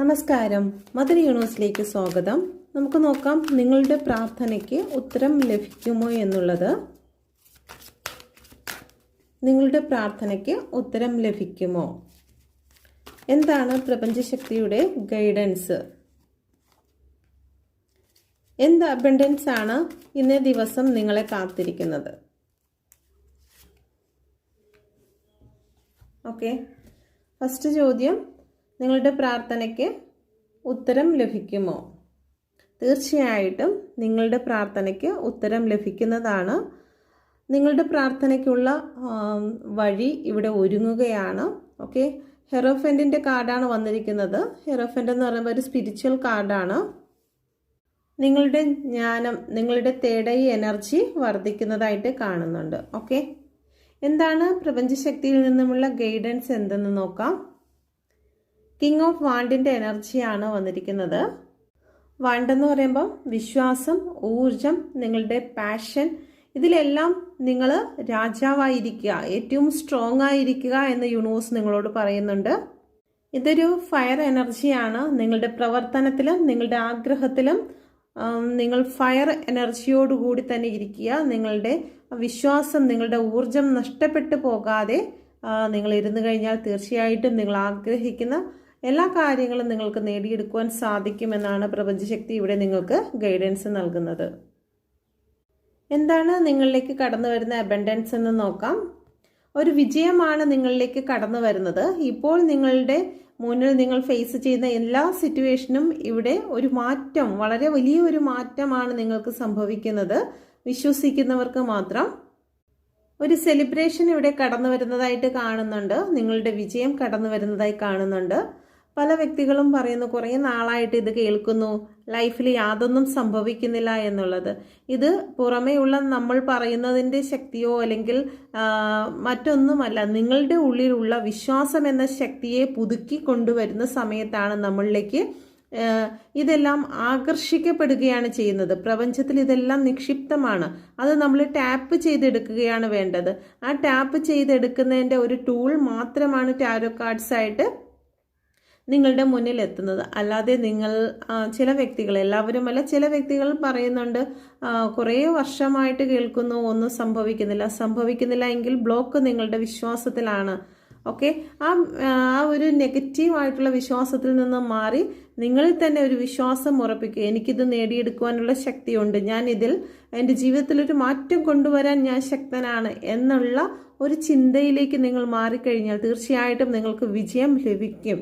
നമസ്കാരം, മദർ യൂണിവേഴ്സിലേക്ക് സ്വാഗതം. നമുക്ക് നോക്കാം നിങ്ങളുടെ പ്രാർത്ഥനയ്ക്ക് ഉത്തരം ലഭിക്കുമോ എന്നുള്ളത്. നിങ്ങളുടെ പ്രാർത്ഥനയ്ക്ക് ഉത്തരം ലഭിക്കുമോ? എന്താണ് പ്രപഞ്ചശക്തിയുടെ ഗൈഡൻസ്? എന്ത് അബണ്ടൻസ് ആണ് ഇന്നേ ദിവസം നിങ്ങളെ കാത്തിരിക്കുന്നത്? ഓക്കെ, ഫസ്റ്റ് ചോദ്യം, നിങ്ങളുടെ പ്രാർത്ഥനയ്ക്ക് ഉത്തരം ലഭിക്കുമോ? തീർച്ചയായിട്ടും നിങ്ങളുടെ പ്രാർത്ഥനയ്ക്ക് ഉത്തരം ലഭിക്കുന്നതാണ്. നിങ്ങളുടെ പ്രാർത്ഥനയ്ക്കുള്ള വഴി ഇവിടെ ഒരുങ്ങുകയാണ്. ഓക്കെ, ഹെറോഫെൻറ്റിൻ്റെ കാർഡാണ് വന്നിരിക്കുന്നത്. ഹെറോഫെൻറ്റ് എന്ന് പറയുമ്പോൾ ഒരു സ്പിരിച്വൽ കാർഡാണ്. നിങ്ങളുടെ ജ്ഞാനം, നിങ്ങളുടെ തേർഡ് ഐ എനർജി വർദ്ധിക്കുന്നതായിട്ട് കാണുന്നുണ്ട്. ഓക്കെ, എന്താണ് പ്രപഞ്ചശക്തിയിൽ നിന്നുമുള്ള ഗൈഡൻസ് എന്തെന്ന് നോക്കാം. കിങ് ഓഫ് വാണ്ടിൻ്റെ എനർജിയാണ് വന്നിരിക്കുന്നത്. വാണ്ട് എന്ന് പറയുമ്പോൾ വിശ്വാസം, ഊർജം, നിങ്ങളുടെ പാഷൻ, ഇതിലെല്ലാം നിങ്ങൾ രാജാവായിരിക്കുക, ഏറ്റവും സ്ട്രോങ് ആയിരിക്കുക എന്ന് യൂണിവേഴ്സ് നിങ്ങളോട് പറയുന്നുണ്ട്. ഇതൊരു ഫയർ എനർജിയാണ്. നിങ്ങളുടെ പ്രവർത്തനത്തിലും നിങ്ങളുടെ ആഗ്രഹത്തിലും നിങ്ങൾ ഫയർ എനർജിയോടുകൂടി തന്നെ ഇരിക്കുക. നിങ്ങളുടെ വിശ്വാസം, നിങ്ങളുടെ ഊർജം നഷ്ടപ്പെട്ടു പോകാതെ നിങ്ങൾ ഇരുന്നു കഴിഞ്ഞാൽ തീർച്ചയായിട്ടും നിങ്ങൾ ആഗ്രഹിക്കുന്ന എല്ലാ കാര്യങ്ങളും നിങ്ങൾക്ക് നേടിയെടുക്കുവാൻ സാധിക്കുമെന്നാണ് പ്രപഞ്ചശക്തി ഇവിടെ നിങ്ങൾക്ക് ഗൈഡൻസ് നൽകുന്നത്. എന്താണ് നിങ്ങളിലേക്ക് കടന്നു വരുന്ന അബണ്ടൻസ് എന്ന് നോക്കാം. ഒരു വിജയമാണ് നിങ്ങളിലേക്ക് കടന്നു വരുന്നത്. ഇപ്പോൾ നിങ്ങളുടെ മുന്നിൽ നിങ്ങൾ ഫേസ് ചെയ്യുന്ന എല്ലാ സിറ്റുവേഷനും ഇവിടെ ഒരു മാറ്റം, വളരെ വലിയൊരു മാറ്റമാണ് നിങ്ങൾക്ക് സംഭവിക്കുന്നത്. വിശ്വസിക്കുന്നവർക്ക് മാത്രം ഒരു സെലിബ്രേഷൻ ഇവിടെ കടന്നു വരുന്നതായിട്ട് കാണുന്നുണ്ട്. നിങ്ങളുടെ വിജയം കടന്നു വരുന്നതായി കാണുന്നുണ്ട്. പല വ്യക്തികളും പറയുന്നു, കുറേ നാളായിട്ട് ഇത് കേൾക്കുന്നു, ലൈഫിൽ യാതൊന്നും സംഭവിക്കുന്നില്ല എന്നുള്ളത്. ഇത് പുറമേയുള്ള നമ്മൾ പറയുന്നതിൻ്റെ ശക്തിയോ അല്ലെങ്കിൽ മറ്റൊന്നുമല്ല. നിങ്ങളുടെ ഉള്ളിലുള്ള വിശ്വാസം എന്ന ശക്തിയെ പുതുക്കി കൊണ്ടുവരുന്ന സമയത്താണ് നമ്മളിലേക്ക് ഇതെല്ലാം ആകർഷിക്കപ്പെടുകയാണ് ചെയ്യുന്നത്. പ്രപഞ്ചത്തിൽ ഇതെല്ലാം നിക്ഷിപ്തമാണ്. അത് നമ്മൾ ടാപ്പ് ചെയ്തെടുക്കുകയാണ് വേണ്ടത്. ആ ടാപ്പ് ചെയ്തെടുക്കുന്നതിൻ്റെ ഒരു ടൂൾ മാത്രമാണ് ടാരോ കാർഡ്സ് ആയിട്ട് നിങ്ങളുടെ മുന്നിൽ എത്തുന്നത്. അല്ലാതെ നിങ്ങൾ ചില വ്യക്തികൾ, എല്ലാവരുമല്ല, ചില വ്യക്തികൾ പറയുന്നുണ്ട്, കുറേ വർഷമായിട്ട് കേൾക്കുന്നു, ഒന്നും സംഭവിക്കുന്നില്ല എങ്കിൽ ബ്ലോക്ക് നിങ്ങളുടെ വിശ്വാസത്തിലാണ്. ഓക്കെ, ആ ഒരു നെഗറ്റീവായിട്ടുള്ള വിശ്വാസത്തിൽ നിന്ന് മാറി നിങ്ങളിൽ തന്നെ ഒരു വിശ്വാസം ഉറപ്പിക്കുക. എനിക്കിത് നേടിയെടുക്കുവാനുള്ള ശക്തിയുണ്ട്, ഞാൻ ഇതിൽ എൻ്റെ ജീവിതത്തിലൊരു മാറ്റം കൊണ്ടുവരാൻ ഞാൻ ശക്തനാണ് എന്നുള്ള ഒരു ചിന്തയിലേക്ക് നിങ്ങൾ മാറിക്കഴിഞ്ഞാൽ തീർച്ചയായിട്ടും നിങ്ങൾക്ക് വിജയം ലഭിക്കും.